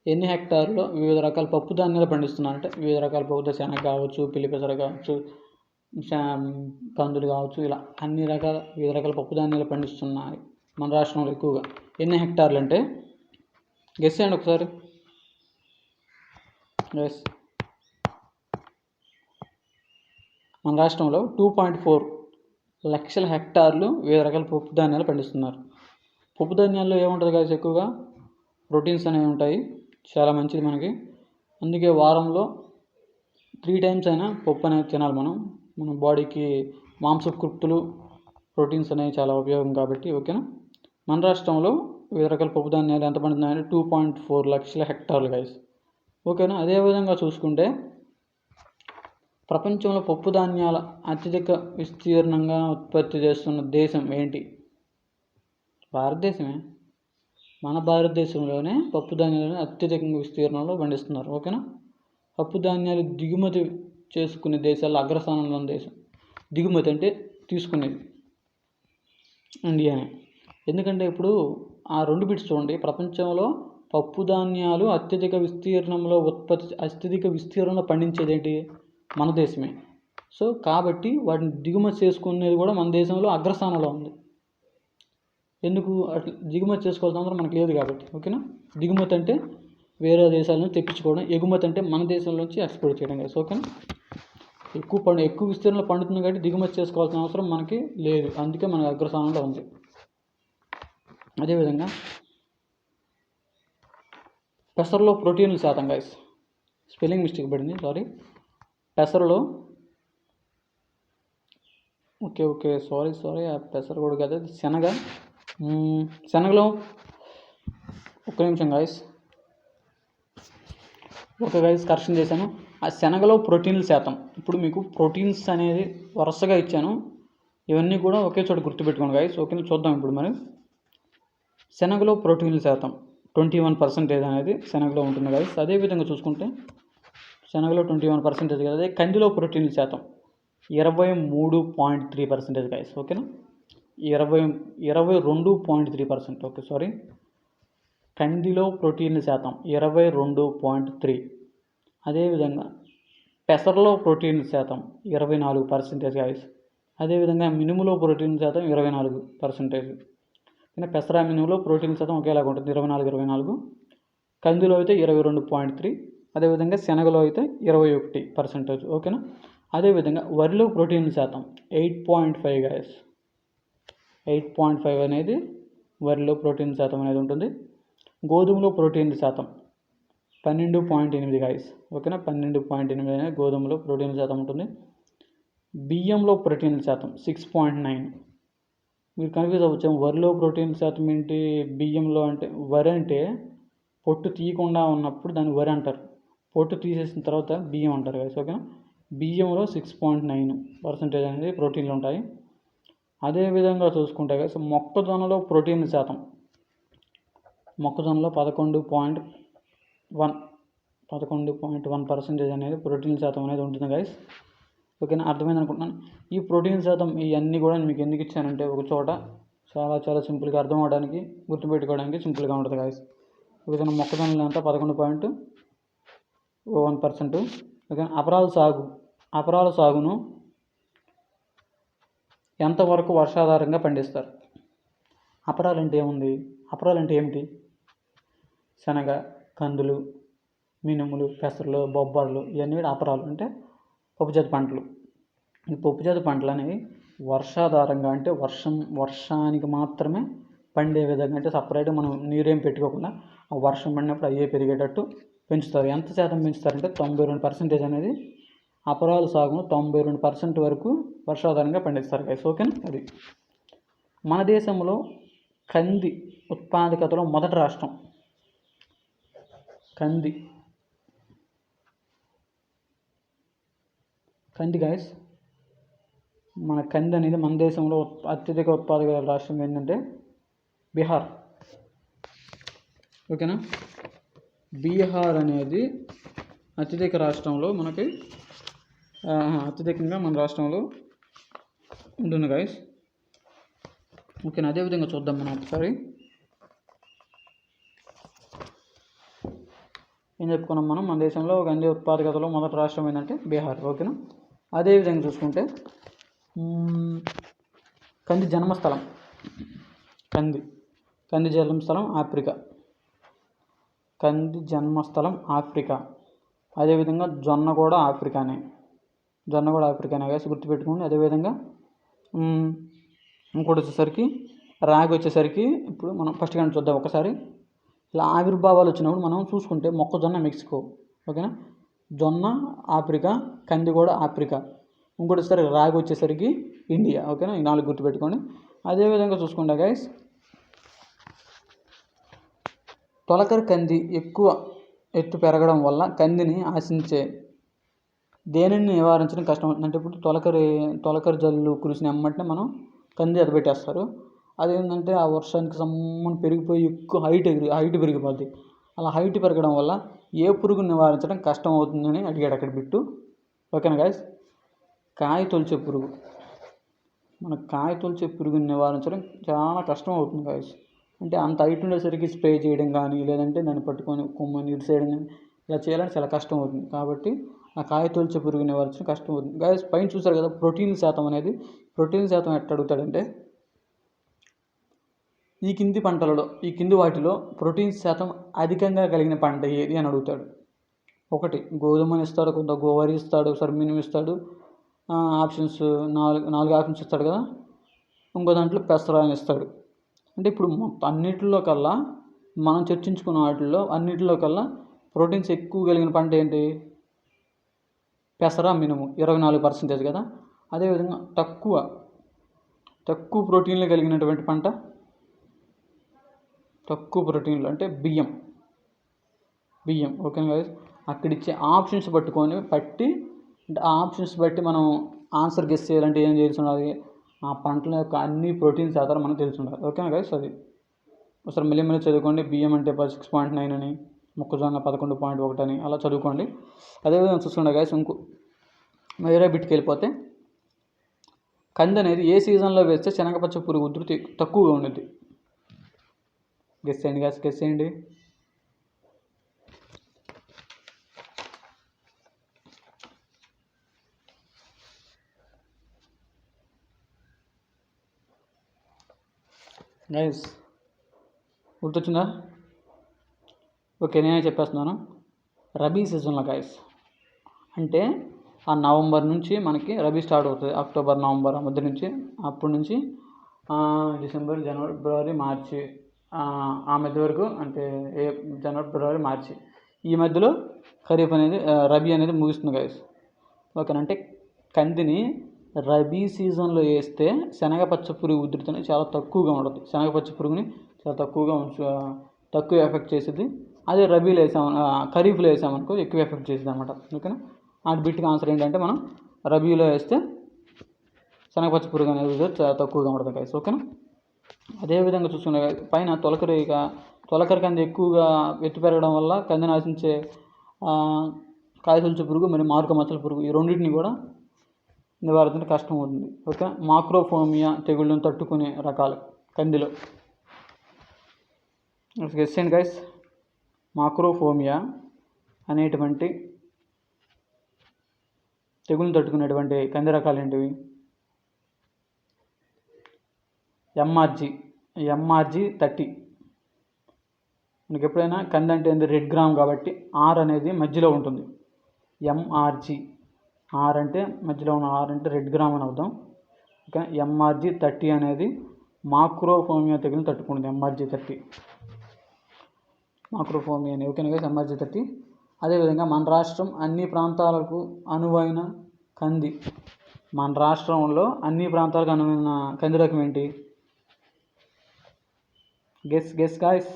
ఎన్ని హెక్టార్లో వివిధ రకాల పప్పు ధాన్యాలు పండిస్తున్నారంటే వివిధ రకాల పప్పు శనగ కావచ్చు, పిల్లిపెసర కావచ్చు, కందులు కావచ్చు, ఇలా వివిధ రకాల పప్పు ధాన్యాలు పండిస్తున్నాయి మన రాష్ట్రంలో ఎక్కువగా. ఎన్ని హెక్టార్లు అంటే గెస్ చేయండి ఒకసారి. మన రాష్ట్రంలో 2.4 లక్షల హెక్టార్లు వివిధ రకాల పప్పు ధాన్యాలు పండిస్తున్నారు. పప్పు ధాన్యాల్లో ఏముంటుంది కాదు, ఎక్కువగా ప్రోటీన్స్ అనేవి ఉంటాయి. చాలా మంచిది మనకి. అందుకే వారంలో 3 times అయినా పప్పు అనేది తినాలి. మన బాడీకి మాంసకృత్తులు ప్రోటీన్స్ అనేవి చాలా ఉపయోగం కాబట్టి. ఓకేనా. మన రాష్ట్రంలో వివిధ రకాల పప్పు ధాన్యాలు ఎంత పండుతున్నాయంటే 2.4 లక్షల హెక్టార్లు గైస్. ఓకేనా. అదేవిధంగా చూసుకుంటే ప్రపంచంలో పప్పు ధాన్యాల అత్యధిక విస్తీర్ణంగా ఉత్పత్తి చేస్తున్న దేశం ఏంటి? భారతదేశమే. మన భారతదేశంలోనే పప్పు ధాన్యాలను అత్యధికంగా విస్తీర్ణంలో పండిస్తున్నారు. ఓకేనా. పప్పు ధాన్యాలు దిగుమతి చేసుకునే దేశాల్లో అగ్రస్థానంలో ఉన్న దేశం. దిగుమతి అంటే తీసుకునేది ఇండియానే. ఎందుకంటే ఇప్పుడు ఆ 2 బిట్స్ చూడండి. ప్రపంచంలో పప్పు ధాన్యాలు అత్యధిక విస్తీర్ణంలో పండించేది ఏంటి? మన దేశమే. సో కాబట్టి వాటిని దిగుమతి చేసుకునేది కూడా మన దేశంలో అగ్రస్థానంలో ఉంది. ఎందుకు అట్లా దిగుమతి చేసుకోవాల్సిన అవసరం మనకు లేదు కాబట్టి. ఓకేనా. దిగుమతి అంటే వేరే దేశాల నుంచి తెప్పించుకోవడం, ఎగుమతి అంటే మన దేశం నుంచి ఎక్స్పోర్ట్ చేయడం కదా. ఓకేనా. ఎక్కువ విస్తీర్ణంలో పండుతుంది కాబట్టి దిగుమతి చేసుకోవాల్సిన అవసరం మనకి లేదు. అందుకే మన అగ్రస్థానంలో ఉంది. అదేవిధంగా పెసరలో ప్రోటీన్ల శాతం గైస్, స్పెల్లింగ్ మిస్టేక్ పడింది, సారీ. పెసరలో ఓకే సారీ ఆ పెసర కూడా కదా, శనగలో ఒక్క నిమిషం గైస్. కరెక్షన్ చేశాను. ఆ శనగలో ప్రోటీన్ల శాతం. ఇప్పుడు మీకు ప్రోటీన్స్ అనేది వరుసగా ఇచ్చాను. ఇవన్నీ కూడా ఒకే చోట గుర్తుపెట్టుకోండి గైస్. ఓకే, చూద్దాం ఇప్పుడు మరి. శనగలో ప్రోటీన్ల శాతం 21% అనేది శనగలో ఉంటుంది గైస్. అదేవిధంగా చూసుకుంటే శనగలో 21% కదా. అదే కందిలో ప్రోటీన్ల శాతం 23.3% గైస్. ఓకేనా. 22.3%. Okay sorry. కందిలో ప్రోటీన్ల శాతం 22.3. అదేవిధంగా పెసరలో ప్రోటీన్ల శాతం 24% గైస్. అదేవిధంగా మినుములో ప్రోటీన్ శాతం 24%. కానీ పెసర మినుములో ప్రోటీన్ శాతం ఒకేలాగా ఉంటుంది, 24. కందిలో అయితే 22.3. అదేవిధంగా శనగలో అయితే 21%. ఓకేనా. అదేవిధంగా వరిలో ప్రోటీన్ శాతం 8.5 గైస్. 8.5 అనేది వరిలో ప్రోటీన్ శాతం అనేది ఉంటుంది. గోధుమలో ప్రోటీన్ శాతం 12.8 గైస్. ఓకేనా. 12.8 అనేది గోధుమలో ప్రోటీన్ శాతం ఉంటుంది. బియ్యంలో ప్రోటీన్ శాతం 6.9. మీరు కన్ఫ్యూజ్ అవ్వచ్చు, వరిలో ప్రోటీన్ శాతం ఏంటి, బియ్యంలో అంటే. వరి అంటే పొట్టు తీయకుండా ఉన్నప్పుడు దాన్ని వరి అంటారు, పొట్టు తీసేసిన తర్వాత బియ్యం అంటారు గైస్. ఓకేనా. బియ్యంలో 6.9% అనేది ప్రోటీన్లు ఉంటాయి. అదేవిధంగా చూసుకుంటే గైస్ మొక్కజొన్నలో ప్రోటీన్ శాతం, మొక్కజొన్నలో 11.1% అనేది ప్రోటీన్ శాతం అనేది ఉంటుంది గైస్. ఓకేనా. అర్థమైంది అనుకుంటున్నాను. ఈ ప్రోటీన్ శాతం ఇవన్నీ కూడా మీకు ఎందుకు ఇచ్చానంటే ఒక చోట చాలా సింపుల్గా అర్థం అవడానికి, గుర్తుపెట్టుకోవడానికి సింపుల్గా ఉంటుంది గైస్. ఓకేనా. మొక్కజొన్నలు అంతా 11.1%. ఓకే. అపరాల సాగును ఎంతవరకు వర్షాధారంగా పండిస్తారు? అపరాలు అంటే ఏమిటి? శనగ, కందులు, మినుములు, పెసరలు, బొబ్బర్లు, ఇవన్నీ అపరాలు అంటే పప్పుజాతి పంటలు. ఈ పప్పుజాతి పంటలు అనేవి వర్షాధారంగా అంటే వర్షానికి మాత్రమే పండే విధంగా, అంటే సపరేట్గా మనం నీరేం పెట్టుకోకుండా ఆ వర్షం పడినప్పుడు అయ్యే పెరిగేటట్టు పెంచుతారు. ఎంత శాతం పెంచుతారంటే 92% అనేది అపరాల సాగును 92% వరకు వర్షాధారంగా పండిస్తారు గైస్. ఓకేనా? అది మన దేశంలో కంది ఉత్పాదకతలో మొదటి రాష్ట్రం కంది గైస్. మన కంది అనేది మన దేశంలో అత్యధిక ఉత్పాదక రాష్ట్రం ఏంటంటే బీహార్. ఓకేనా? బీహార్ అనేది అత్యధిక రాష్ట్రంలో మనకి అత్యధికంగా మన రాష్ట్రంలో ఉంటుంది గైస్. ఓకేనా? అదేవిధంగా చూద్దాం మనం ఒకసారి ఏం చెప్పుకున్నాం మనం. మన దేశంలో కంది ఉత్పాదకతలో మొదటి రాష్ట్రం ఏంటంటే బీహార్. ఓకేనా? అదేవిధంగా చూసుకుంటే కంది జన్మస్థలం ఆఫ్రికా. అదేవిధంగా జొన్న కూడా ఆఫ్రికానే వేసి గుర్తుపెట్టుకోండి. అదేవిధంగా ఇంకోటి వచ్చేసరికి రాగి వచ్చేసరికి ఇప్పుడు మనం ఫస్ట్ కానీ చూద్దాం ఒకసారి. ఇలా ఆవిర్భావాలు వచ్చినప్పుడు మనం చూసుకుంటే మొక్కజొన్న మెక్సికో. ఓకేనా? జొన్న ఆఫ్రికా, కంది కూడా ఆఫ్రికా. ఇంకోటి వచ్చేసరికి రాగి వచ్చేసరికి ఇండియా. ఓకేనా? ఈ 4 గుర్తుపెట్టుకోండి. అదేవిధంగా చూసుకుంటా గైస్, తొలకరి కంది ఎక్కువ ఎత్తు పెరగడం వల్ల కందిని ఆశించే దేనిని నివారించడం కష్టం. అంటే ఇప్పుడు తొలకరి జల్లు కురిసిన వెంటనే మనం కంది ఎదబెట్టేస్తారు. అదేంటంటే ఆ వర్షానికి సమ్మని పెరిగిపోయి ఎక్కువ హైట్ పెరిగిపోద్ది. అలా హైట్ పెరగడం వల్ల ఏ పురుగుని నివారించడం కష్టం అవుతుందని అడిగాడు అక్కడ బిట్టు. ఓకేనా గైస్? కాయ తొలిచే పురుగుని నివారించడం చాలా కష్టం అవుతుంది గైస్. అంటే అంత హైట్ ఉండేసరికి స్ప్రే చేయడం కానీ, లేదంటే దాన్ని పట్టుకొని కొమ్మని ఇరిసేయడం కానీ ఇలా చేయాలంటే చాలా కష్టం అవుతుంది. కాబట్టి ఆ కాయ తొలిచే పురుగుని నివారించడం కష్టం అవుతుంది గైస్. పైన చూసారు కదా ప్రోటీన్ శాతం ఎట్లా అడుగుతాడంటే, ఈ కింది వాటిలో ప్రోటీన్ శాతం అధికంగా కలిగిన పంట ఏది అని అడుగుతాడు. 1 గోధుమని ఇస్తాడు, కొంత గోవరి ఇస్తాడు, సర్మినం ఇస్తాడు. ఆప్షన్స్ 4 ఆప్షన్స్ ఇస్తాడు కదా. ఇంకో దాంట్లో పెసర అని ఇస్తాడు. అంటే ఇప్పుడు అన్నిటిలో కల్లా మనం చర్చించుకున్న వాటిల్లో అన్నిటిలో కల్లా ప్రోటీన్స్ ఎక్కువ కలిగిన పంట ఏంటి? పెసర మినుము 24% కదా. అదేవిధంగా తక్కువ ప్రోటీన్లు కలిగినటువంటి పంట, తక్కువ ప్రోటీన్లు అంటే బియ్యం. ఓకేనా గైస్? అక్కడ ఇచ్చే ఆప్షన్స్ బట్టి అంటే ఆ ఆప్షన్స్ బట్టి మనం ఆన్సర్ గెస్ చేయాలంటే ఏం చేయాల్సి ఉన్నది? ఆ పంటల యొక్క అన్ని ప్రోటీన్ శాతాలు మనకు తెలిసి ఉండాలి. ఓకేనా గైస్? అది ఒకసారి మళ్ళీ చదువుకోండి. బియ్యం అంటే 6.9 అని, మొక్కజొన్న 11.1 అని అలా చదువుకోండి. అదేవిధంగా చూసుకుంటే గైస్ ఇంకో వేరే బిట్కి వెళ్ళిపోతే, కంది అనేది ఏ సీజన్లో వేస్తే శనగపచ్చ పురుగు ఉధృతి తక్కువగా ఉండేది? గెస్ చేయండి. గైస్ గుర్తొచ్చిందా? ఓకే, నేనే చెప్పేస్తున్నాను. రబీ సీజన్లో గైస్. అంటే ఆ నవంబర్ నుంచి మనకి రబీ స్టార్ట్ అవుతుంది. అక్టోబర్, నవంబర్ మధ్య నుంచి, అప్పటి నుంచి డిసెంబర్, జనవరి, ఫిబ్రవరి, మార్చి ఆ మధ్య వరకు, అంటే జనవరి, ఫిబ్రవరి, మార్చి ఈ మధ్యలో ఖరీఫ్ అనేది రబీ అనేది ముగుస్తుంది గైస్. ఓకేనా? అంటే కందిని రబీ సీజన్లో వేస్తే శనగపచ్చ పురుగు ఉధృతి అనేది చాలా తక్కువగా ఉంటుంది. శనగపచ్చ పురుగుని చాలా తక్కువ ఎఫెక్ట్ చేసేది. అదే రబీలో ఖరీఫ్లో వేసామనుకో ఎక్కువ ఎఫెక్ట్ చేసేది అనమాట. ఓకేనా? ఆ బిట్కి ఆన్సర్ ఏంటంటే మనం రబీలో వేస్తే శనగపచ్చ పురుగు అనేది చాలా తక్కువగా ఉంటుంది గైస్. ఓకేనా? అదేవిధంగా చూసుకునే పైన తొలకరి కంది ఎక్కువగా ఎత్తు పెరగడం వల్ల కందిని ఆశించే కాయతొలిచే పురుగు, మరి మారుక మచ్చల పురుగు, ఈ రెండింటిని కూడా నివారించడం కష్టం అవుతుంది. ఓకే, మాక్రోఫోమియా తెగుళ్ళను తట్టుకునే రకాలు కందిలో గెస్ చేయండి గైస్. మాక్రోఫోమియా అనేటువంటి తెగుళ్ళను తట్టుకునేటువంటి కంది రకాలు ఏంటివి? ఎంఆర్జీ 30. మనకి ఎప్పుడైనా కంది అంటే రెడ్ గ్రామ్ కాబట్టి ఆర్ అనేది మధ్యలో ఉంటుంది. ఎంఆర్జీ, ఆర్ అంటే మధ్యలో ఉన్న ఆర్ అంటే రెడ్ గ్రామ్ అని అర్థం. ఓకే, ఎంఆర్జీ 30 అనేది మాక్రోఫోమియా తెగులును తట్టుకుంటుంది. ఎంఆర్జీ 30 మాక్రోఫోమియా అని. ఓకేనా గైస్? ఎంఆర్జీ 30 అదేవిధంగా మన రాష్ట్రం అన్ని ప్రాంతాలకు అనువైన కంది. మన రాష్ట్రంలో అన్ని ప్రాంతాలకు అనువైన కంది రకం ఏంటి? Guess guys.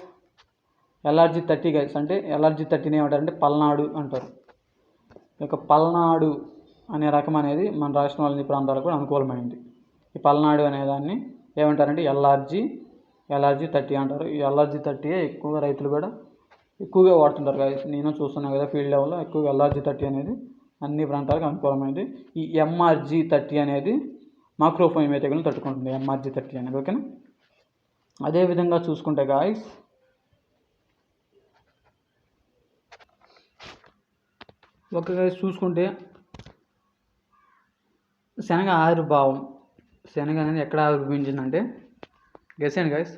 LRG-30 guys. అంటే LRG-30 ఏమంటారంటే పల్నాడు అంటారు. ఇక పల్నాడు అనే రకం అనేది మన రాష్ట్రంలో అన్ని ప్రాంతాలకు అనుకూలమైనది. ఈ పల్నాడు అనే దాన్ని ఏమంటారంటే LRG-30 అంటారు. ఈ LRG-30 ఎక్కువగా రైతులు కూడా ఎక్కువగా వాడుతుంటారు గాయస్. నేను చూస్తున్నాను కదా ఫీల్డ్ లెవెల్లో ఎక్కువగా LRG-30 అనేది అన్ని ప్రాంతాలకు అనుకూలమైనది. ఈ MRG-30 అనేది మైక్రోఫోమియా తెగులను తట్టుకుంటుంది. MRG-30 అనేది ఓకేనా. అదేవిధంగా చూసుకుంటే గాయస్ చూసుకుంటే శనగ ఆవిర్భావం. శనగ అనేది ఎక్కడ ఆవిర్భవించిందంటే గెస్సేయండి గాయస్.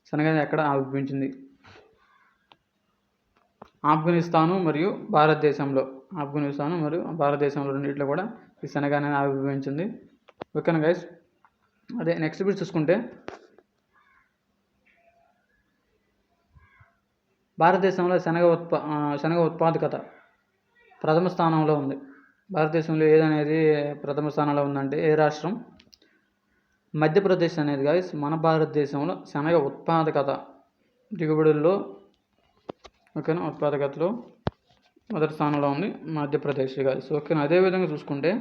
శనగ అనేది ఎక్కడ ఆవిర్భవించింది? ఆఫ్ఘనిస్తాను మరియు భారతదేశంలో రెండింటిలో కూడా ఈ శనగ అనేది ఆవిర్భవించింది ఓకేనా గైస్. అదే నెక్స్ట్ బిట్ చూసుకుంటే భారతదేశంలో శనగ ఉత్పాదకత ప్రథమ స్థానంలో ఉంది. భారతదేశంలో ఏదనేది ప్రథమ స్థానంలో ఉందంటే ఏ రాష్ట్రం? మధ్యప్రదేశ్ అనేది గైస్. మన భారతదేశంలో శనగ ఉత్పాదకత దిగుబడుల్లో ఓకేనా ఉత్పాదకతలో మొదటి స్థానంలో ఉంది మధ్యప్రదేశ్ గైస్ ఓకేనా. అదేవిధంగా చూసుకుంటే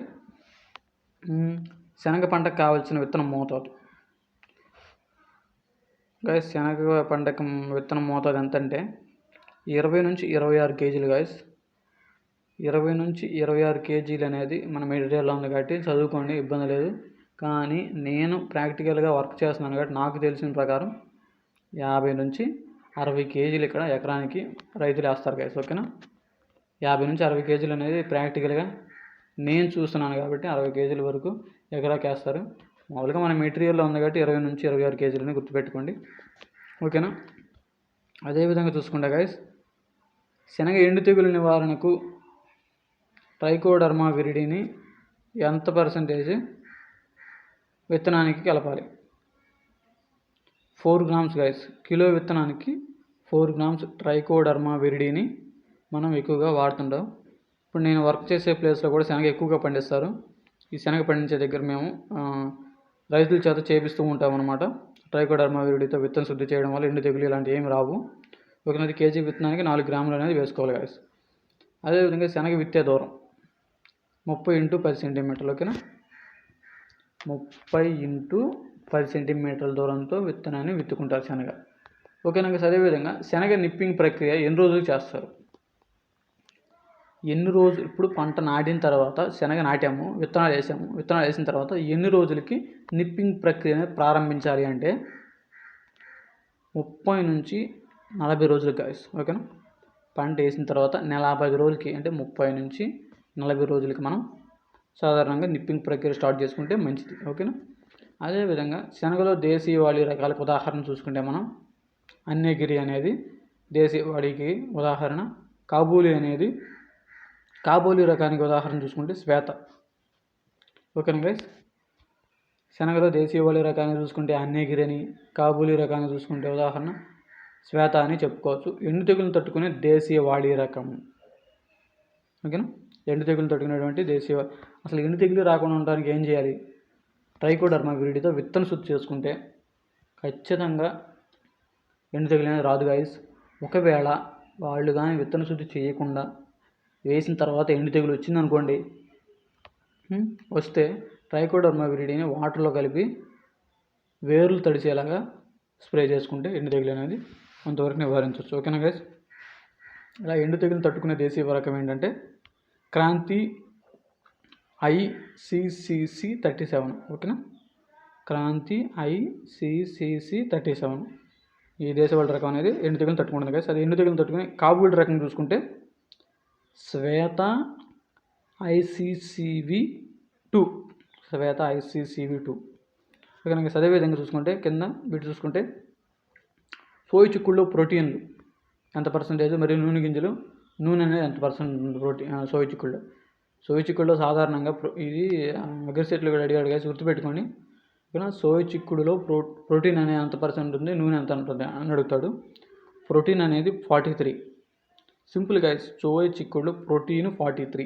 శనగ పంటకు కావాల్సిన విత్తనం మోతాదు గైస్. శనగ పంటకు విత్తనం మోతాదు ఎంత అంటే 20 నుంచి 26 కేజీలు గైస్. 20 నుంచి 26 కేజీలు అనేది మన మెటీరియల్లో ఉంది కాబట్టి చదువుకోండి, ఇబ్బంది లేదు. కానీ నేను ప్రాక్టికల్గా వర్క్ చేస్తున్నాను కాబట్టి నాకు తెలిసిన ప్రకారం 50 నుంచి 60 కేజీలు ఇక్కడ ఎకరానికి రైతులు వేస్తారు గైస్ ఓకేనా. 50 నుంచి 60 కేజీలు అనేది ప్రాక్టికల్గా నేను చూస్తున్నాను కాబట్టి 60 కేజీల వరకు ఎకరాకి వేస్తారు. మామూలుగా మన మెటీరియల్లో ఉంది కాబట్టి 20 నుంచి 26 కేజీలని గుర్తుపెట్టుకోండి ఓకేనా. అదేవిధంగా చూసుకుంటే గైస్ శనగ ఎండు తెగులు నివారణకు ట్రైకోడర్మా విరిడిని ఎంత పర్సెంటేజ్ విత్తనానికి కలపాలి? 4 గ్రామ్స్ గైస్. కిలో విత్తనానికి 4 గ్రామ్స్ ట్రైకోడర్మా విరిడిని మనం ఎక్కువగా వాడుతుంటాం. ఇప్పుడు నేను వర్క్ చేసే ప్లేస్లో కూడా శనగ ఎక్కువగా పండిస్తారు. ఈ శనగ పండించే దగ్గర మేము రైతుల చేత చేపిస్తూ ఉంటాం అన్నమాట. ట్రైకోడర్మా విరిడితో విత్తన శుద్ధి చేయడం వల్ల ఎండు తెగులు ఇలాంటివి ఏమి రావు. ఒక కేజీ విత్తనానికి 4 గ్రాములు అనేది వేసుకోవాలి గైస్. అదేవిధంగా శనగ విత్తే దూరం 30 × 10 సెంటీమీటర్లు ఓకేనా. 30 × 10 సెంటీమీటర్ల దూరంతో విత్తనాన్ని విత్తుకుంటారు శనగ ఓకేనా. అదేవిధంగా శనగ నిప్పింగ్ ప్రక్రియ ఎన్ని రోజులు చేస్తారు? ఎన్ని రోజులు? ఇప్పుడు పంట నాటిన తర్వాత శనగ నాటాము, విత్తనాలు వేసిన తర్వాత ఎన్ని రోజులకి నిప్పింగ్ ప్రక్రియను ప్రారంభించాలి అంటే 30 నుంచి 40 రోజులు గాయస్ ఓకేనా. పంట వేసిన తర్వాత నెల 10 రోజులకి అంటే 30 నుంచి 40 రోజులకి మనం సాధారణంగా నిప్పింగ్ ప్రక్రియ స్టార్ట్ చేసుకుంటే మంచిది ఓకేనా. అదేవిధంగా శనగలో దేశీయవాళీ రకాలకు ఉదాహరణ చూసుకుంటే మనం అన్యగిరి అనేది దేశీయవాళీకి ఉదాహరణ. కాబూలీ రకానికి ఉదాహరణ చూసుకుంటే శ్వేత ఓకేనా గైస్. శనగలో దేశీయవాళీ రకాన్ని చూసుకుంటే అన్యగిరి అని, కాబూలీ రకాన్ని చూసుకుంటే ఉదాహరణ శ్వేత అని చెప్పుకోవచ్చు. ఎండు తెగులను తట్టుకునే దేశీయవాళీ రకం ఓకేనా. ఎండు తెగులు తట్టుకునేటువంటి అసలు ఎండు తెగులు రాకుండా ఉండడానికి ఏం చేయాలి? ట్రైకోడర్మా విరిడితో విత్తన శుద్ధి చేసుకుంటే ఖచ్చితంగా ఎండు తెగులు అనేది రాదు గాయస్. ఒకవేళ వాళ్ళు కానీ విత్తన శుద్ధి చేయకుండా వేసిన తర్వాత ఎండు తెగులు వచ్చిందనుకోండి, వస్తే ట్రైకోడర్మా విరిడిని వాటర్లో కలిపి వేర్లు తడిసేలాగా స్ప్రే చేసుకుంటే ఎండు తెగులు అనేది కొంతవరకు నివారించవచ్చు ఓకేనా గైస్. ఇలా ఎండు తెగులు తట్టుకునే దేశీయ రకం ఏంటంటే క్రాంతి ICCC 37 ఓకేనా. క్రాంతి ICCC 37 ఈ దేశవాళీ రకం అనేది ఎండు తెగులు తట్టుకుంటుంది గైస్. అది ఎండు తెగులు తట్టుకుని కాబూలీ రకం చూసుకుంటే శ్వేత ICCV2 ఓకేనా. అదేవిధంగా చూసుకుంటే కింద వీటి చూసుకుంటే సోయి చిక్కుల్లో ప్రోటీన్లు ఎంత పర్సెంటేజ్ మరియు నూనె అనేది ఎంత పర్సెంట్ ప్రోటీన్ సోయి చిక్కుడులో సాధారణంగా ఇది అగ్రిసెట్లు కూడా అడిగాడు గాయస్ గుర్తుపెట్టుకోండి ఓకేనా. సోయి చిక్కుడులో ప్రోటీన్ అనేది ఎంత పర్సెంట్ ఉంటుంది, నూనె ఎంత ఉంటుంది అని అడుగుతాడు. ప్రోటీన్ అనేది 43, సింపుల్ గైస్, సోయా చిక్కుడులో ప్రోటీన్ 43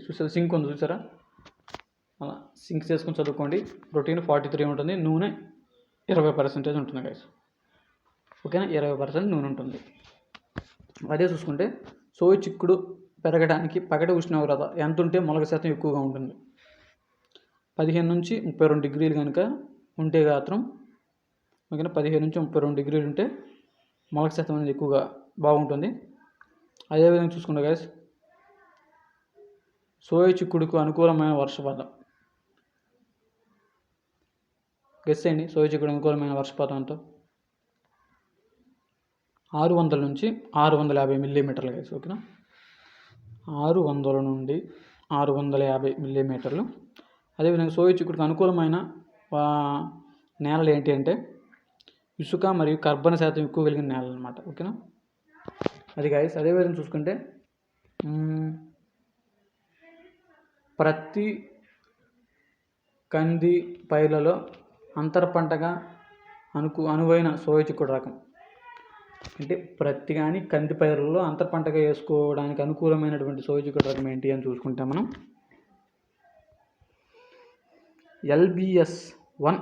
చూసారా, సింక్ ఉంది చూసారా, అలా సింక్ చేసుకొని చదువుకోండి. ప్రోటీన్ 43 ఉంటుంది, నూనె 20% ఉంటుంది గైస్. ఓకేనా, 20% నూనె ఉంటుంది. అదే చూసుకుంటే సోయా చిక్కుడు పెరగడానికి పగటి ఉష్ణోగ్రత ఎంత ఉంటే మొలక శాతం ఎక్కువగా ఉంటుంది. 15 నుంచి 32 డిగ్రీలు కనుక ఉంటే గాత్రం, ఓకేనా, 15 నుంచి 32 డిగ్రీలు ఉంటే మొలక శాతం అనేది ఎక్కువగా బాగుంటుంది. అదేవిధంగా చూసుకుంటే గైస్, సోయా చిక్కుడుకు అనుకూలమైన వర్షపాతం గెస్ చేయండి. సోయా చిక్కుడు అనుకూలమైన వర్షపాతం అంతా 600 నుంచి 650 మిల్లీమీటర్లు గైస్. ఓకేనా, 600 నుండి 650 మిల్లీమీటర్లు. అదేవిధంగా సోయా చిక్కుడుకు అనుకూలమైన నేలలు ఏంటి అంటే ఇసుక మరియు కర్బన శాతం ఎక్కువ కలిగిన నేలలు అనమాట. ఓకేనా, అది గైస్. అదేవిధంగా చూసుకుంటే ప్రతి కంది పైర్లలో అంతర పంటగా అనువైన సోయా చిక్కుడు రకం అంటే ప్రతి కానీ కంది పైర్లలో అంతర పంటగా వేసుకోవడానికి అనుకూలమైనటువంటి సోయా చిక్కుడు రకం ఏంటి అని చూసుకుంటే మనం LBS1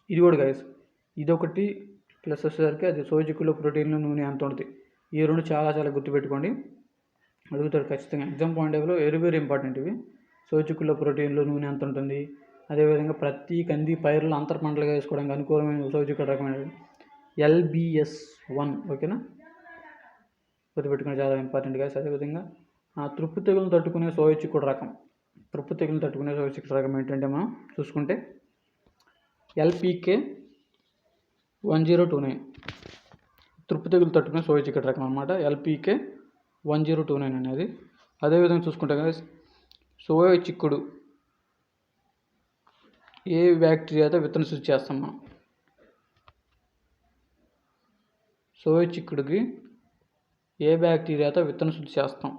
ఇది కూడా గైస్. ఇదొకటి ప్లస్ వచ్చేసరికి అది సోయా చిక్కుడులో ప్రోటీన్లు నూనె ఎంత ఉంటుంది. ఈ రెండు చాలా చాలా గుర్తుపెట్టుకోండి, అడుగుతారు ఖచ్చితంగా ఎగ్జామ్ పాయింట్ ఆఫ్ వ్యూలో. వెరీ ఇంపార్టెంట్ ఇవి. సోయా చిక్కుడులో ప్రోటీన్లు నూనె ఎంత ఉంటుంది. అదేవిధంగా ప్రతి కంది పైర్లు అంతర పంటలుగా వేసుకోవడానికి అనుకూలమైన సోయా చిక్కుడు రకమైన LBS1. ఓకేనా, గుర్తుపెట్టుకుని చాలా ఇంపార్టెంట్ గైస్. అదేవిధంగా త్రుప్పు తెగులను తట్టుకునే సోయా చిక్కుడు రకం ఏంటంటే మనం చూసుకుంటే LPK 1029 త్రుప్పు తెగులు తట్టుకునే సోయా చిక్కుడు రకం అనమాట. LPK 1029 అనేది. అదేవిధంగా చూసుకుంటే గైస్, సోయా చిక్కుడు ఏ బ్యాక్టీరియాతో విత్తన శుద్ధి చేస్తాం మనం. సోయా చిక్కుడుకి ఏ బ్యాక్టీరియాతో విత్తన శుద్ధి చేస్తాం?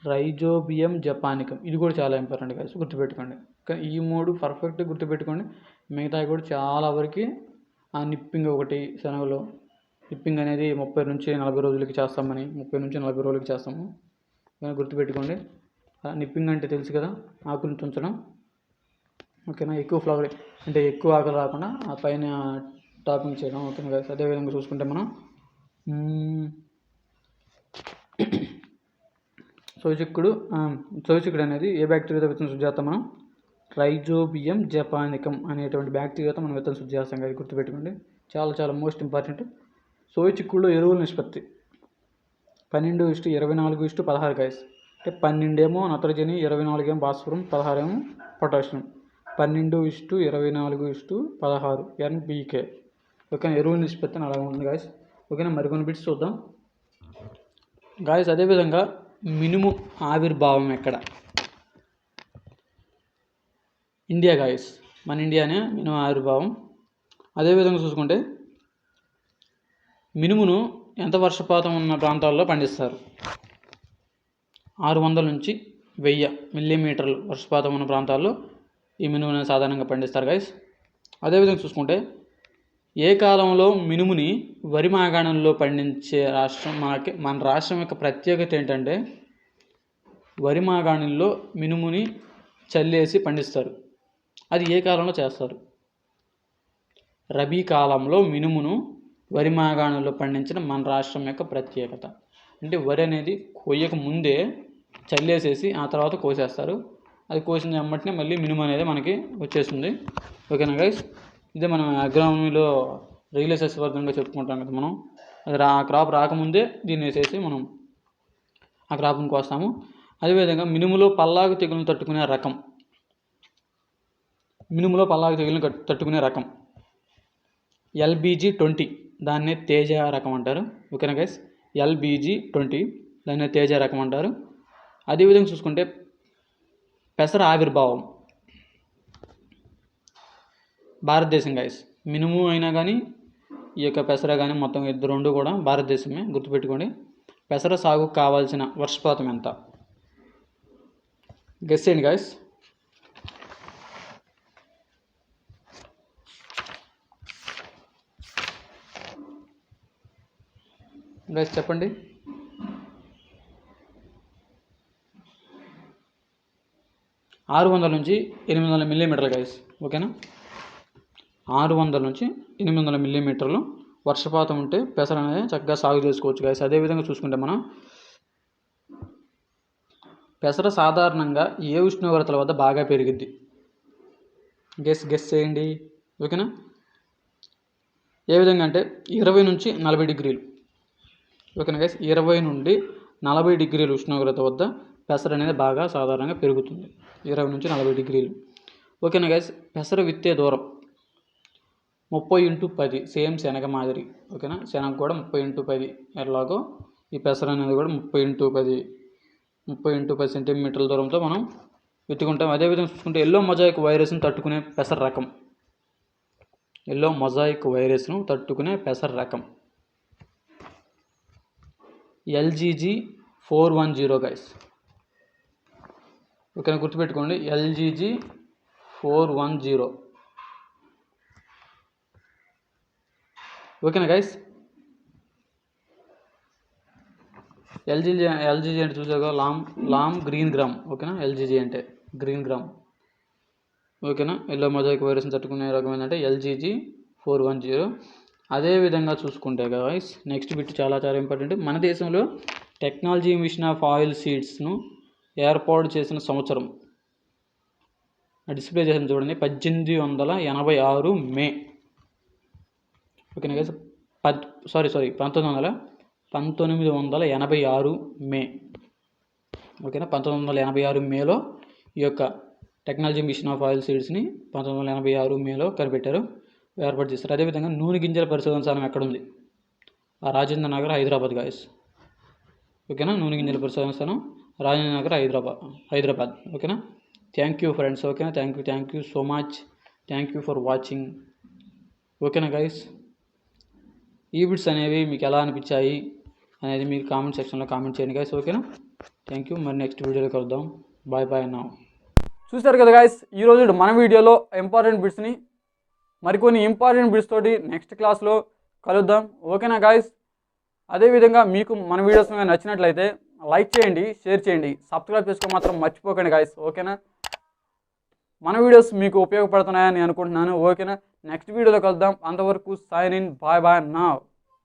Rhizobium japonicum. ఇది కూడా చాలా ఇంపార్టెంట్ గైస్, గుర్తుపెట్టుకోండి. కానీ ఈ 3 పర్ఫెక్ట్గా గుర్తుపెట్టుకోండి. మిగతా కూడా చాలా వరకు నిప్పింగ్ ఒకటి శనగలో నిప్పింగ్ అనేది 30 నుంచి 40 రోజులకి చేస్తామని 30 నుంచి 40 రోజులకి చేస్తాము. గుర్తుపెట్టుకోండి. నిప్పింగ్ అంటే తెలుసు కదా, ఆకులను తుంచడం. ఓకేనా, ఎక్కువ ఫ్లవర్ అంటే ఎక్కువ ఆకులు రాకుండా ఆ పైన టాపింగ్ చేయడం. ఓకేనా గైస్. అదేవిధంగా చూసుకుంటే మనం సోయా చిక్కుడు అనేది ఏ బ్యాక్టీరియాతో విత్తన శుద్ధి చేస్తాం మనం? రైజోబియం జపానికం అనేటువంటి బ్యాక్టీరియాతో మనం విత్తన శుద్ధి చేస్తాం కదా, గుర్తుపెట్టుకోండి. చాలా చాలా మోస్ట్ ఇంపార్టెంట్. సోయా చిక్కుడులో ఎరువుల నిష్పత్తి 12:24:16 గైస్. అంటే 12 ఏమో నత్రజని, 24 ఏమో భాస్వరం, 16 ఏమో పొటాషియం. 12:24:16 NPK. ఓకేనా, ఎరువుల నిష్పత్తి అలా ఉంటుంది గాయస్. ఓకేనా, మరికొన్ని బిట్స్ చూద్దాం గాయస్. అదేవిధంగా మినుము ఆవిర్భావం ఎక్కడ? ఇండియా గాయస్, మన ఇండియానే మినుము ఆవిర్భావం. అదేవిధంగా చూసుకుంటే మినుమును ఎంత వర్షపాతం ఉన్న ప్రాంతాల్లో పండిస్తారు? 600 నుంచి 1000 మిల్లీమీటర్లు వర్షపాతం ఉన్న ప్రాంతాల్లో ఈ మినుమును సాధారణంగా పండిస్తారు గైస్. అదేవిధంగా చూసుకుంటే ఏ కాలంలో మినుముని వరి మాగాణంలో పండించే రాష్ట్రం మన రాష్ట్రం యొక్క ప్రత్యేకత ఏంటంటే వరి మాగాణంలో మినుముని చల్లేసి పండిస్తారు. అది ఏ కాలంలో చేస్తారు? రబీ కాలంలో మినుమును వరి మాగాణంలో పండించడం మన రాష్ట్రం యొక్క ప్రత్యేకత. అంటే వరి అనేది కొయ్యక ముందే చల్లేసేసి ఆ తర్వాత కోసేస్తారు. అది కోసిన వెంబటనే మళ్ళీ మినుము అనేది మనకి వచ్చేస్తుంది. ఓకేనా గైస్, ఇదే మనం అగ్రామీలో రియలైజెస్ వర్గంగా చెప్పుకుంటాం కదా మనం. అది ఆ క్రాప్ రాకముందే దీన్ని వేసేసి మనం ఆ క్రాప్ని కోస్తాము. అదేవిధంగా మినుములో పల్లాకు తెగులను తట్టుకునే రకం LBG20. దాన్నే తేజ రకం అంటారు. ఓకేనా గైస్, LBG20 దాన్నే తేజ రకం అంటారు. అదేవిధంగా చూసుకుంటే పెసర ఆవిర్భావం భారతదేశం గైస్. మినుము అయినా కానీ ఈ యొక్క పెసర కానీ మొత్తం రెండు కూడా భారతదేశమే, గుర్తుపెట్టుకోండి. పెసర సాగుకు కావాల్సిన వర్షపాతం ఎంత? గెస్ చేయండి గైస్. గైస్ చెప్పండి. 600 నుంచి 800 మిల్లీమీటర్లు గైస్. ఓకేనా, 600 నుంచి 800 మిల్లీమీటర్లు వర్షపాతం ఉంటే పెసర అనేది చక్కగా సాగు చేసుకోవచ్చు గైస్. అదేవిధంగా చూసుకుంటే మనం పెసర సాధారణంగా ఏ ఉష్ణోగ్రతల వద్ద బాగా పెరిగిద్ది? గెస్ చేయండి. ఓకేనా, ఏ విధంగా అంటే 20 నుంచి 40 డిగ్రీలు. ఓకేనా గైస్, 20 నుండి 40 డిగ్రీల ఉష్ణోగ్రత వద్ద పెసర అనేది బాగా సాధారణంగా పెరుగుతుంది. 20 నుంచి 40 డిగ్రీలు. ఓకేనా గైస్, పెసర విత్తే దూరం 30x10, సేమ్ శనగ మాదిరి. ఓకేనా, శనగ కూడా 30x10 ఎలాగో ఈ పెసర అనేది కూడా 30x10 సెంటీమీటర్ల దూరంతో మనం విత్తుకుంటాం. అదేవిధంగా చూసుకుంటే ఎల్లో మొజాయిక్ వైరస్ను తట్టుకునే పెసర రకం. ఎల్లో మొజాయిక్ వైరస్ను తట్టుకునే పెసర రకం LGG 410 గైస్. ఓకేనా, గుర్తుపెట్టుకోండి, LGG 410. ఓకేనా గైస్, LGG అంటే చూసాక లామ్ గ్రీన్ గ్రామ్. ఓకేనా, LGG అంటే గ్రీన్ గ్రామ్. ఓకేనా, ఎల్లో మొజాయిక్ వైరస్ని తట్టుకునే రకం ఏంటంటే LGG 410. అదేవిధంగా చూసుకుంటే గైస్ నెక్స్ట్ బిట్ చాలా ఇంపార్టెంట్. మన దేశంలో టెక్నాలజీ మిషన్ ఆఫ్ ఆయిల్ సీడ్స్ను ఏర్పాటు చేసిన సంవత్సరం డిస్ప్లే చేసిన చూడండి, 1886 మే. ఓకేనా గైస్, 1986 మే. ఓకేనా, 1986 మేలో ఈ యొక్క టెక్నాలజీ మిషన్ ఆఫ్ ఆయిల్ సీడ్స్ని 1986 మేలో కనిపెట్టారు, ఏర్పాటు చేస్తారు. అదేవిధంగా నూనె గింజల పరిశోధన స్థానం ఎక్కడుంది? ఆ రాజేంద్ర నగర్, హైదరాబాద్ గాయస్. ఓకేనా, నూనె గింజల పరిశోధన స్థానం రాజేంద్ర నగర్, హైదరాబాద్. ఓకేనా, థ్యాంక్ యూ ఫ్రెండ్స్. ఓకేనా, thank you so much. Thank you for watching. ఓకేనా గైస్, ఈ బిట్స్ అనేవి మీకు ఎలా అనిపించాయి అనేది మీరు కామెంట్ సెక్షన్లో కామెంట్ చేయండి గైస్. ఓకేనా, థ్యాంక్ యూ. మరి నెక్స్ట్ వీడియోలో కలుద్దాం. బాయ్ నా. చూసారు కదా గైస్, ఈరోజు మన వీడియోలో ఇంపార్టెంట్ బిట్స్ని మరికొన్ని ఇంపార్టెంట్ బిట్స్ తోటి నెక్స్ట్ క్లాస్లో కలుద్దాం. ఓకేనా గైస్, అదేవిధంగా మీకు మన వీడియోస్ నచ్చినట్లయితే లైక్ చేయండి, షేర్ చేయండి, సబ్స్క్రైబ్ చేసుకో మాత్రం మర్చిపోకండి గైస్. ఓకేనా, మన వీడియోస్ మీకు ఉపయోగపడుతున్నాయని అనుకుంటున్నాను. ఓకేనా, నెక్స్ట్ వీడియోలో కలుద్దాం. అంతవరకు సైన్ ఇన్. బాయ్ నా.